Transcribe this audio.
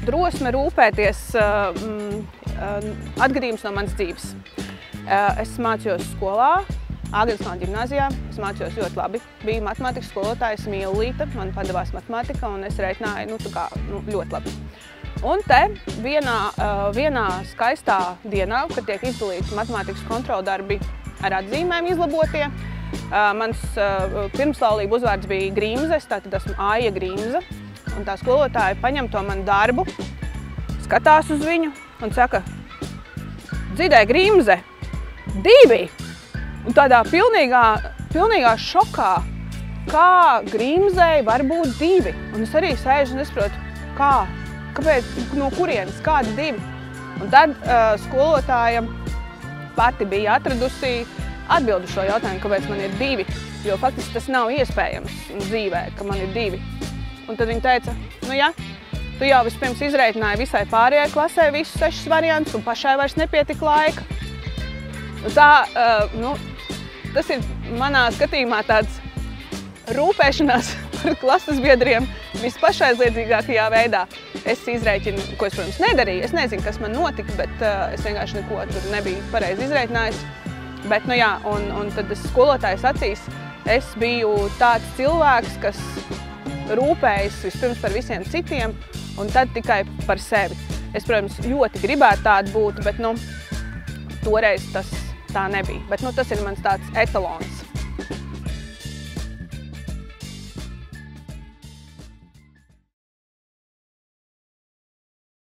drosme rūpēties atgadījums no manas dzīves. Es mācījos skolā, Āgenskalna ģimnāzijā. Es mācījos ļoti labi. Biju matemātikas skolotājs Mīlīta, man padevās matemātika, un es reiķināju ļoti labi. Un te vienā skaistā dienā, kad tiek izdalīti matemātikas kontroldarbi ar atzīmēm izlabotie, mans pirmslaulību uzvārds bija Grimze, es tātad esmu Aija Grimze, un tā skolotāja paņem to manu darbu, skatās uz viņu un saka: Dzidē, Grimze, 2! Un tādā pilnīgā šokā, kā Grimzei var būt 2. Un es arī sēžu un nesaprotu, kāpēc, no kurienes, kādi 2. Un tad skolotāja pati bija atradusi atbildi šo jautājumu, kāpēc man ir 2. Jo faktiski tas nav iespējams dzīvē, ka man ir 2. Un tad viņa teica: nu ja, tu jau vispirms izreikināji visai pārējai klasē visus 6 variantus, un pašai vairs nepietika laika. Un tā, tas ir manā skatījumā tāds rūpēšanās par klases biedriem vispašaizliedzīgākajā veidā. Es izreikinu, ko es, protams, nedarīju. Es nezinu, kas man notika, bet es vienkārši neko tur nebiju pareizi izreikinājis. Bet, nu jā, un tad skolotājas acīs es biju tāds cilvēks, kas rūpējas vispirms par visiem citiem, un tad tikai par sevi. Es, protams, ļoti gribētu tādu būt, bet, toreiz tas tā nebija. Bet, tas ir mans tāds etalons.